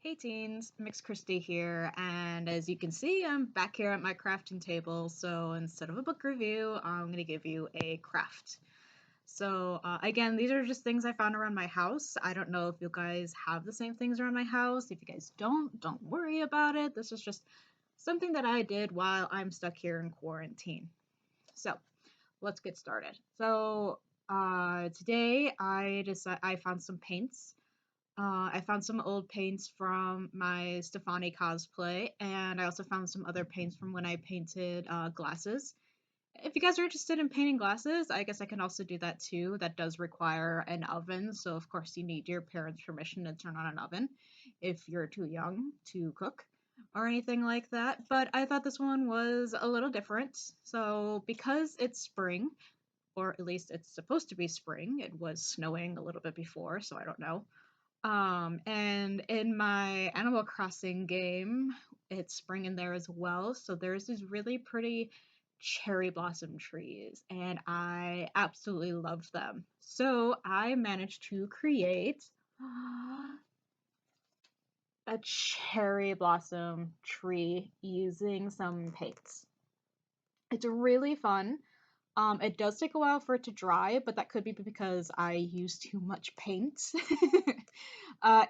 Hey teens, Mix Christy here, and as you can see, I'm back here at my crafting table, so instead of a book review, I'm going to give you a craft. So again, these are just things I found around my house. I don't know if you guys have the same things around my house. If you guys don't worry about it. This is just something that I did while I'm stuck here in quarantine. So let's get started. So today I found some paints. I found some old paints from my Stefani cosplay, and I also found some other paints from when I painted glasses. If you guys are interested in painting glasses, I guess I can also do that too. That does require an oven, so of course you need your parents' permission to turn on an oven if you're too young to cook or anything like that. But I thought this one was a little different. So because it's spring, or at least it's supposed to be spring, it was snowing a little bit before, so I don't know. And in my Animal Crossing game, it's spring in there as well. So there's these really pretty cherry blossom trees, and I absolutely loved them. So I managed to create a cherry blossom tree using some paints. It's really fun. It does take a while for it to dry, but that could be because I use too much paint.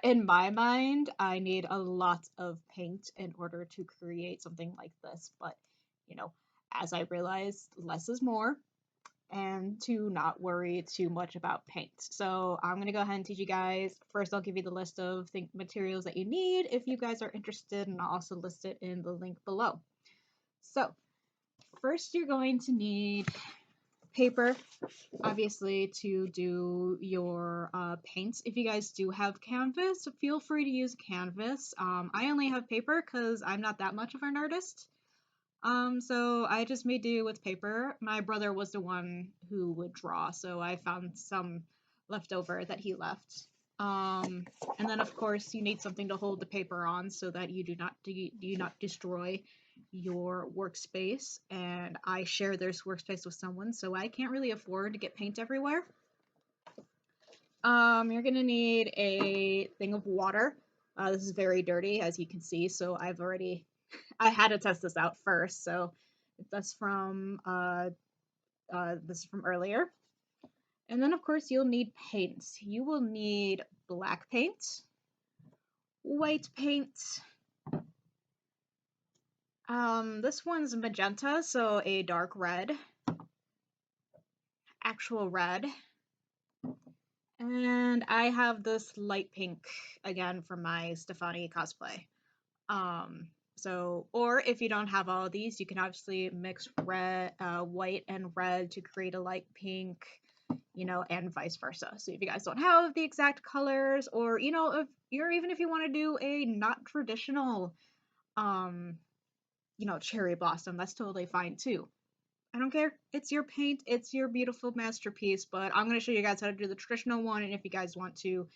In my mind, I need a lot of paint in order to create something like this, but you know, as I realized, less is more, and to not worry too much about paint. So I'm gonna go ahead and teach you guys. First, I'll give you the list of materials that you need if you guys are interested, and I'll also list it in the link below. So first, you're going to need paper, obviously, to do your paints. If you guys do have canvas, feel free to use canvas. I only have paper because I'm not that much of an artist. So I just made do with paper. My brother was the one who would draw, so I found some left over that he left. And then of course you need something to hold the paper on so that you do not destroy your workspace. And I share this workspace with someone, so I can't really afford to get paint everywhere. You're gonna need a thing of water. This is very dirty, as you can see, so I had to test this out first. So that's from this is from earlier. And then of course you'll need paints. You will need black paint, white paint. This one's magenta, so a dark red, actual red. And I have this light pink again from my Stefani cosplay. Or if you don't have all of these, you can obviously mix white and red to create a light pink, and vice versa. So if you guys don't have the exact colors, or even if you want to do a not traditional, um, cherry blossom, that's totally fine too. I don't care. It's your paint. It's your beautiful masterpiece. But I'm going to show you guys how to do the traditional one. And if you guys want to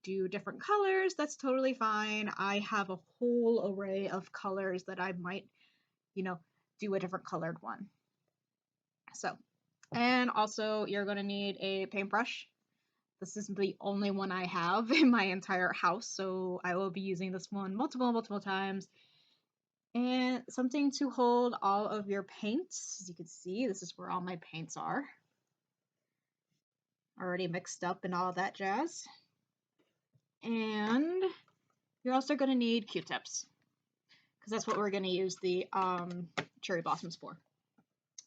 do different colors, that's totally fine. I have a whole array of colors that I might, do a different colored one. So, and also you're going to need a paintbrush. This is the only one I have in my entire house, so I will be using this one multiple times. And something to hold all of your paints. As you can see, this is where all my paints are. Already mixed up and all that jazz. And you're also going to need Q-tips, because that's what we're going to use the cherry blossoms for.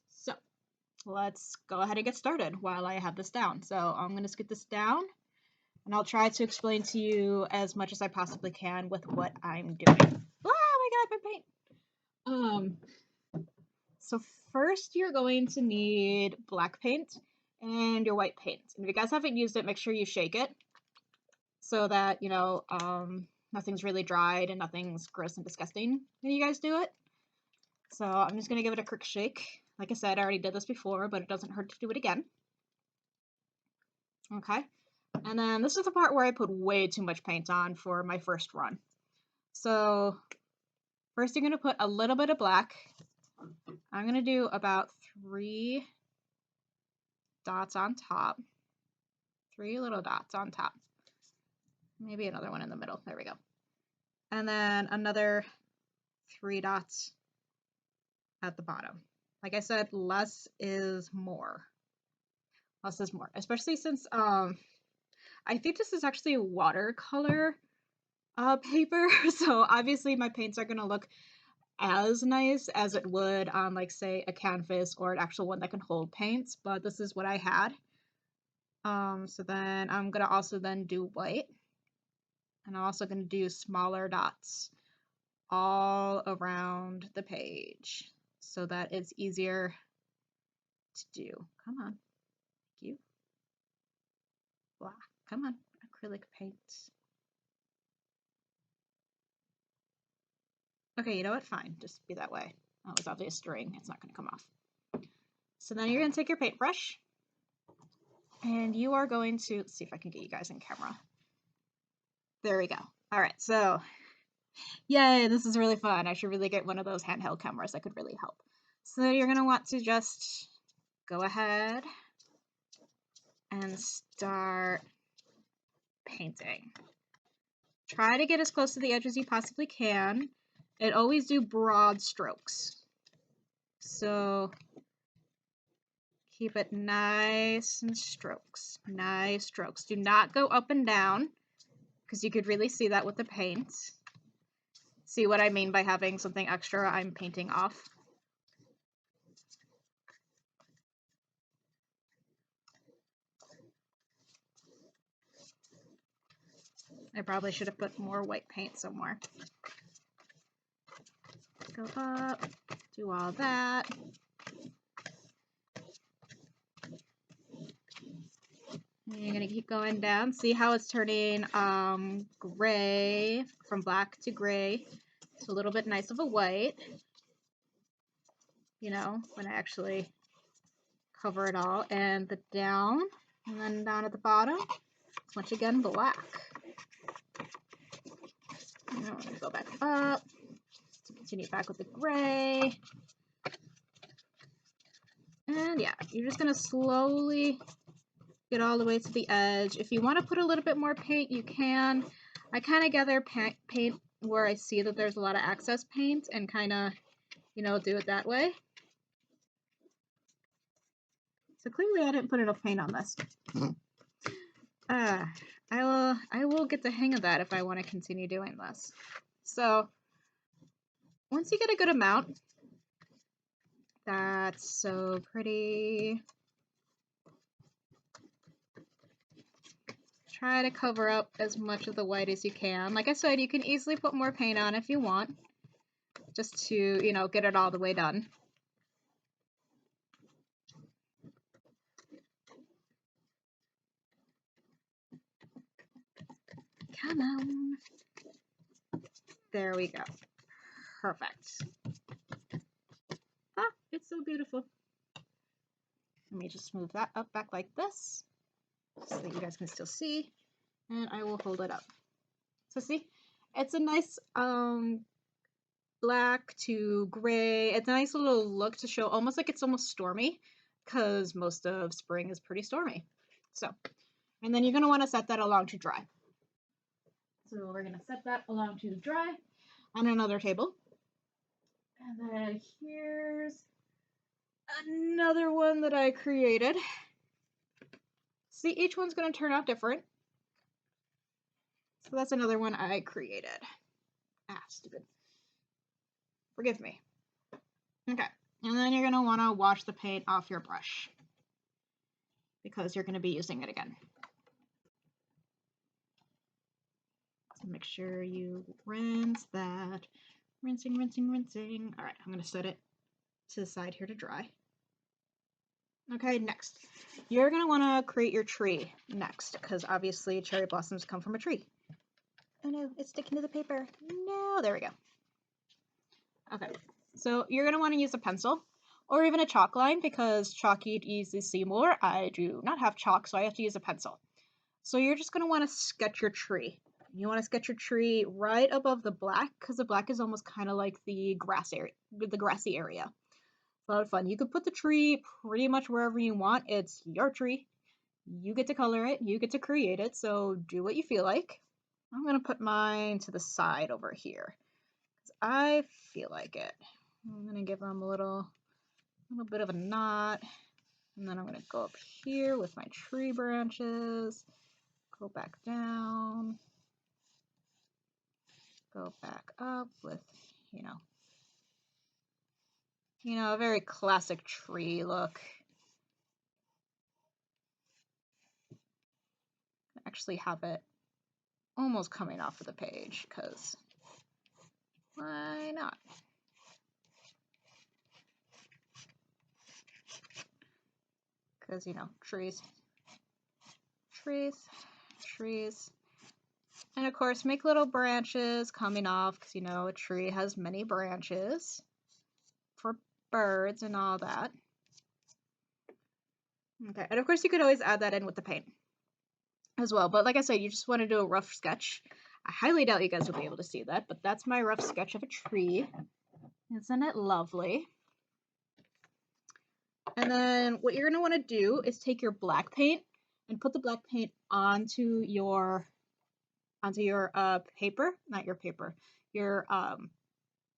So let's go ahead and get started while I have this down. So I'm going to scoot this down, and I'll try to explain to you as much as I possibly can with what I'm doing. Oh my god, my paint! So first you're going to need black paint and your white paint. And if you guys haven't used it, make sure you shake it so that, nothing's really dried and nothing's gross and disgusting when you guys do it. So I'm just going to give it a quick shake. Like I said, I already did this before, but it doesn't hurt to do it again. Okay. And then this is the part where I put way too much paint on for my first run. So first you're going to put a little bit of black. I'm going to do about 3 dots on top. 3 little dots on top. Maybe another one in the middle. There we go. and then another 3 dots at the bottom. Like I said, less is more. Less is more, especially since I think this is actually watercolor paper, so obviously my paints are gonna look as nice as it would on, like, say, a canvas or an actual one that can hold paints, but this is what I had. So then I'm gonna also then do white, and I'm also gonna do smaller dots all around the page so that it's easier to do. Come on, thank you. Blah, come on, acrylic paint. Okay, you know what? Fine, just be that way. Oh, it's obviously a string. It's not going to come off. So then you're going to take your paintbrush, and you are going to, let's see if I can get you guys in camera. There we go. All right, so yay, this is really fun. I should really get one of those handheld cameras that could really help. So you're going to want to just go ahead and start painting. Try to get as close to the edge as you possibly can, and always do broad strokes. So keep it nice and strokes, nice strokes. Do not go up and down, because you could really see that with the paint. See what I mean by having something extra I'm painting off? I probably should have put more white paint somewhere. Go up, do all that. And you're gonna keep going down. See how it's turning gray, from black to gray. It's a little bit nice of a white, you know, when I actually cover it all. And the down, and then down at the bottom, it's once again black. Now I'm gonna go back up to continue back with the gray. And yeah, you're just gonna slowly get all the way to the edge. If you want to put a little bit more paint, you can. I kind of gather paint where I see that there's a lot of excess paint and kind of, you know, do it that way. So clearly I didn't put enough paint on this. I will get the hang of that if I want to continue doing this. So once you get a good amount, that's so pretty. Try to cover up as much of the white as you can. Like I said, you can easily put more paint on if you want, just to, you know, get it all the way done. Come on. There we go. Perfect. Ah, it's so beautiful. Let me just move that up back like this so that you guys can still see. And I will hold it up. So see, it's a nice black to gray. It's a nice little look to show, almost like it's almost stormy, because most of spring is pretty stormy. So, and then you're going to want to set that along to dry. So we're going to set that along to dry on another table. And then here's another one that I created. See, each one's going to turn out different. So that's another one I created. Ah, stupid. Forgive me. Okay, and then you're going to want to wash the paint off your brush, because you're going to be using it again. So make sure you rinse that. Rinsing, rinsing, rinsing. All right, I'm going to set it to the side here to dry. Okay, next. You're going to want to create your tree next, because obviously cherry blossoms come from a tree. Oh no, it's sticking to the paper. No, there we go. Okay, so you're going to want to use a pencil or even a chalk line, because chalk you'd easily see more. I do not have chalk, so I have to use a pencil. So you're just going to want to sketch your tree. You want to sketch your tree right above the black, because the black is almost kind of like the grassy area. It's a lot of fun. You could put the tree pretty much wherever you want. It's your tree. You get to color it. You get to create it. So do what you feel like. I'm going to put mine to the side over here. I feel like it. I'm going to give them a little bit of a knot. And then I'm going to go up here with my tree branches. Go back down. Go back up with, you know, a very classic tree look. Actually have it almost coming off of the page, because why not? Because, you know, trees. And of course, make little branches coming off, because, you know, a tree has many branches for birds and all that. Okay, and of course you could always add that in with the paint as well. But like I said, you just want to do a rough sketch. I highly doubt you guys will be able to see that, but that's my rough sketch of a tree. Isn't it lovely? And then what you're going to want to do is take your black paint and put the black paint onto your paper, not your paper, your oh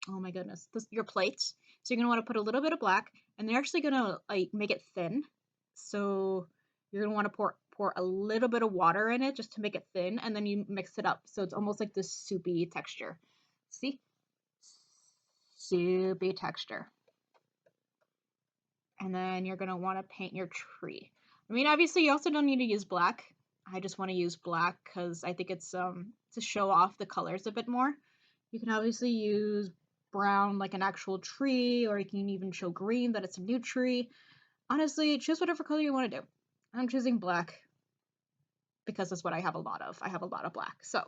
my goodness, your plates. So you're going to want to put a little bit of black, and they're actually going to like make it thin. So you're going to want to pour a little bit of water in it just to make it thin, and then you mix it up. So it's almost like this soupy texture. See? Soupy texture. And then you're going to want to paint your tree. I mean, obviously you also don't need to use black. I just want to use black because I think it's to show off the colors a bit more. You can obviously use brown like an actual tree, or you can even show green that it's a new tree. Honestly, choose whatever color you want to do. I'm choosing black because that's what I have a lot of. I have a lot of black. So,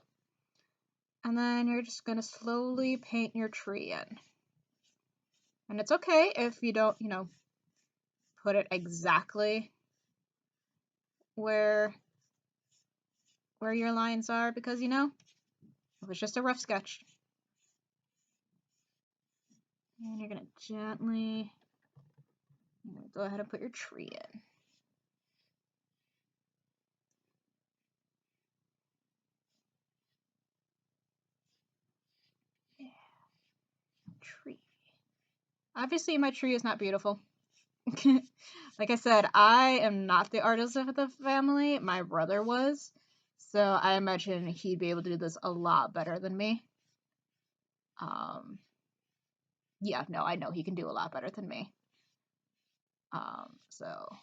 and then you're just going to slowly paint your tree in. And it's okay if you don't, you know, put it exactly where your lines are, because, you know, it was just a rough sketch. And you're going to gently go ahead and put your tree in. Yeah. Tree. Obviously, my tree is not beautiful. Like I said, I am not the artist of the family. My brother was. So I imagine he'd be able to do this a lot better than me. Yeah, no, I know he can do a lot better than me. So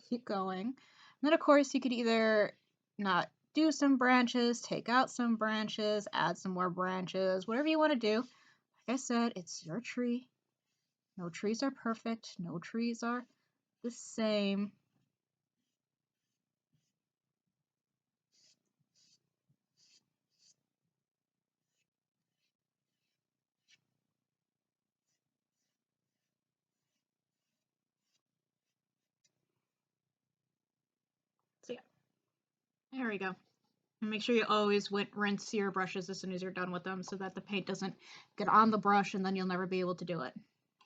keep going. And then of course you could either not do some branches, take out some branches, add some more branches, whatever you want to do. Like I said, it's your tree. No trees are perfect. No trees are the same. So yeah, there we go. And make sure you always rinse your brushes as soon as you're done with them, so that the paint doesn't get on the brush and then you'll never be able to do it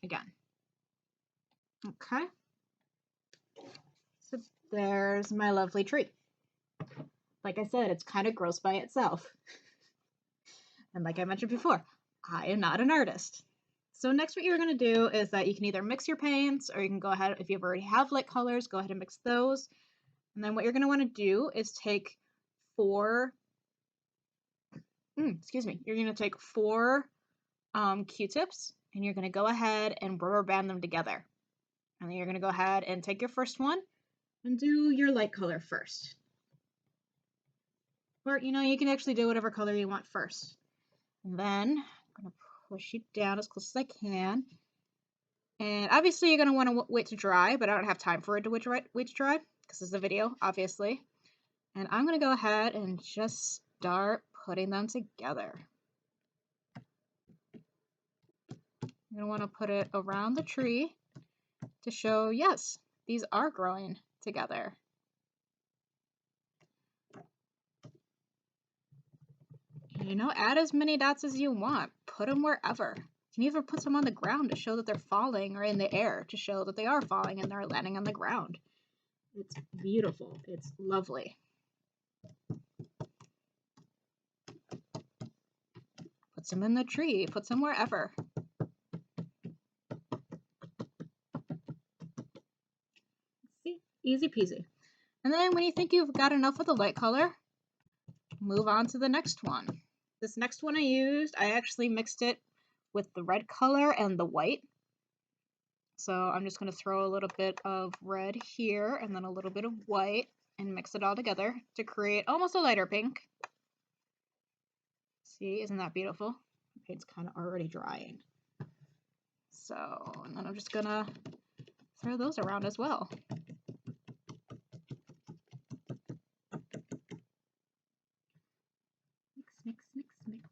again. Okay. So there's my lovely tree. Like I said, it's kind of gross by itself. And like I mentioned before, I am not an artist. So next what you're going to do is that you can either mix your paints, or you can go ahead, if you already have light colors, go ahead and mix those. And then what you're going to want to do is take four Q-tips, and you're going to go ahead and rubber band them together. And then you're going to go ahead and take your first one and do your light color first. Or, you know, you can actually do whatever color you want first. And then I'm going to push it down as close as I can. And obviously you're going to want to wait to dry, but I don't have time for it to wait to dry because this is a video, obviously. And I'm going to go ahead and just start putting them together. You're going to want to put it around the tree to show, yes, these are growing together. You know, add as many dots as you want. Put them wherever. You can even put some on the ground to show that they're falling, or in the air to show that they are falling and they're landing on the ground. It's beautiful. It's lovely. Put some in the tree. Put some wherever. See? Easy peasy. And then when you think you've got enough of the light color, move on to the next one. This next one I actually mixed it with the red color and the white. So I'm just going to throw a little bit of red here and then a little bit of white and mix it all together to create almost a lighter pink. See, isn't that beautiful? The paint's kind of already drying. So, and then I'm just going to throw those around as well. Mix, mix, mix, mix.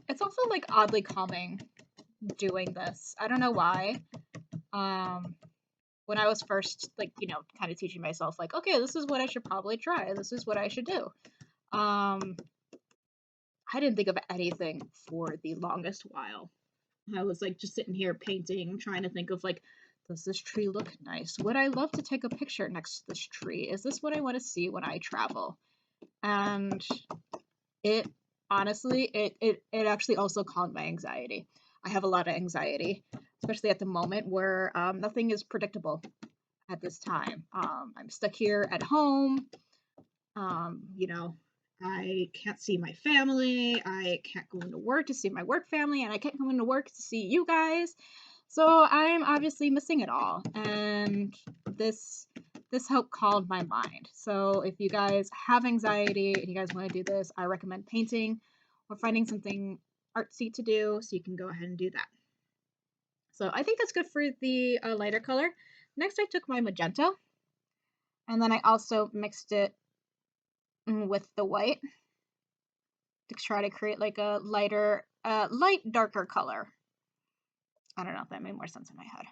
It's also like oddly calming doing this. I don't know why. When I was first like, kind of teaching myself like, okay, this is what I should probably try. This is what I should do. I didn't think of anything for the longest while. I was like just sitting here painting, trying to think of like, does this tree look nice? Would I love to take a picture next to this tree? Is this what I want to see when I travel? And it honestly, it actually also calmed my anxiety. I have a lot of anxiety, especially at the moment where nothing is predictable at this time. I'm stuck here at home. I can't see my family. I can't go into work to see my work family, and I can't go into work to see you guys. So I'm obviously missing it all, and this helped calm my mind. So if you guys have anxiety and you guys want to do this, I recommend painting or finding something artsy to do so you can go ahead and do that. So I think that's good for the lighter color. Next, I took my magenta, and then I also mixed it with the white to try to create like a lighter, light darker color. I don't know if that made more sense in my head.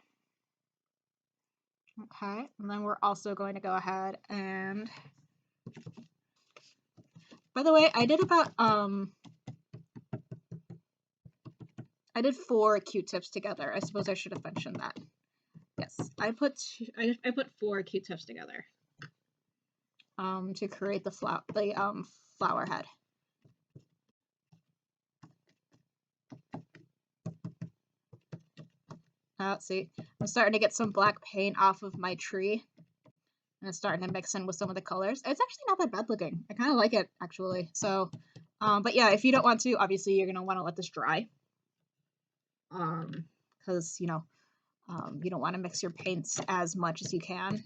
Okay, and then we're also going to go ahead and, by the way, I did about, I did 4 Q-tips together. I suppose I should have mentioned that. Yes, I put 4 Q-tips together to create the flower head. See, I'm starting to get some black paint off of my tree. And it's starting to mix in with some of the colors. It's actually not that bad looking. I kind of like it, actually. So, but yeah, if you don't want to, obviously you're going to want to let this dry. Because, you don't want to mix your paints as much as you can.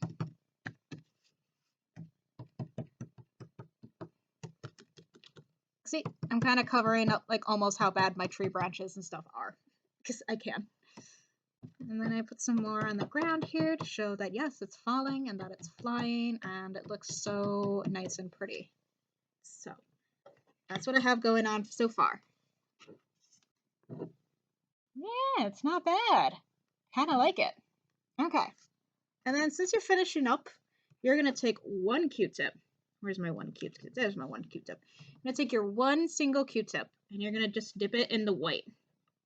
See, I'm kind of covering up like almost how bad my tree branches and stuff are. Because I can. And then I put some more on the ground here to show that yes, it's falling and that it's flying and it looks so nice and pretty. So that's what I have going on so far. Yeah, it's not bad. Kind of like it. Okay. And then since you're finishing up, you're going to take 1 Q-tip. Where's my 1 Q-tip? There's my 1 Q-tip. You're going to take your 1 single Q-tip and you're going to just dip it in the white.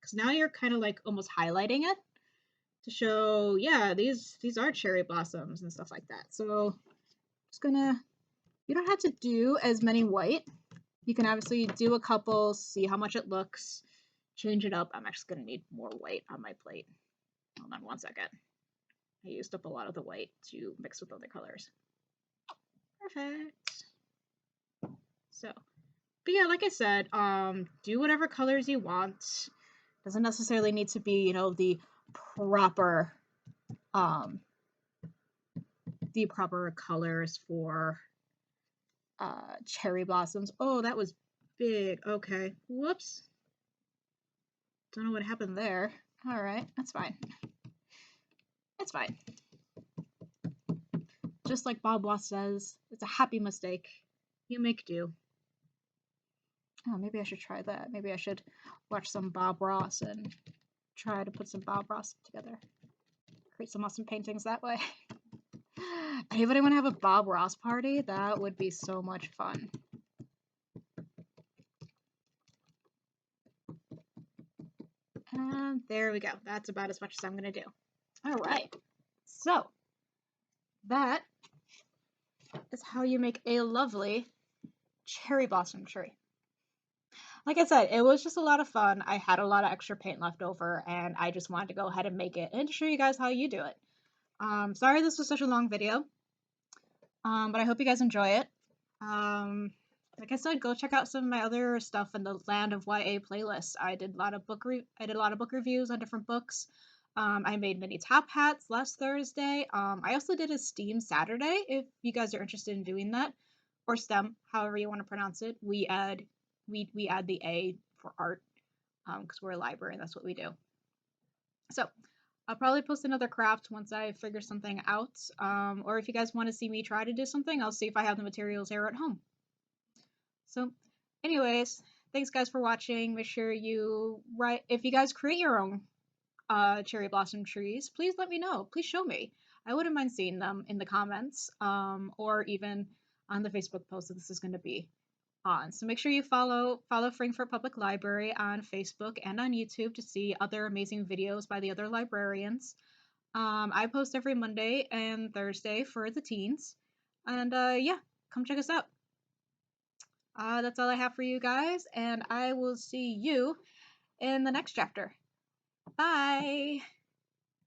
Because now you're kind of like almost highlighting it to show, yeah, these are cherry blossoms and stuff like that. So just gonna, you don't have to do as many white. You can obviously do a couple, see how much it looks, change it up. I'm actually gonna need more white on my plate. Hold on one second. I used up a lot of the white to mix with other colors. Perfect. So, but yeah, like I said, do whatever colors you want. Doesn't necessarily need to be, the proper colors for cherry blossoms. Oh, that was big. Okay. Whoops. Don't know what happened there. All right. That's fine. It's fine. Just like Bob Ross says, it's a happy mistake. You make do. Oh, maybe I should try that. Maybe I should watch some Bob Ross and try to put some Bob Ross together. Create some awesome paintings that way. Anybody want to have a Bob Ross party? That would be so much fun. And there we go. That's about as much as I'm going to do. All right. So that is how you make a lovely cherry blossom tree. Like I said, it was just a lot of fun. I had a lot of extra paint left over, and I just wanted to go ahead and make it and show you guys how you do it. Sorry this was such a long video, but I hope you guys enjoy it. Like I said, go check out some of my other stuff in the Land of YA playlist. I did a lot of book reviews on different books. I made mini top hats last Thursday. I also did a STEAM Saturday if you guys are interested in doing that, or STEM, however you want to pronounce it. We add the A for art because we're a library and that's what we do. So I'll probably post another craft once I figure something out. Or if you guys want to see me try to do something, I'll see if I have the materials here at home. So anyways, thanks guys for watching. Make sure you if you guys create your own cherry blossom trees, please let me know. Please show me. I wouldn't mind seeing them in the comments or even on the Facebook post that this is going to be on. So make sure you follow Frankfurt Public Library on Facebook and on YouTube to see other amazing videos by the other librarians. I post every Monday and Thursday for the teens. And yeah, come check us out. That's all I have for you guys, and I will see you in the next chapter. Bye!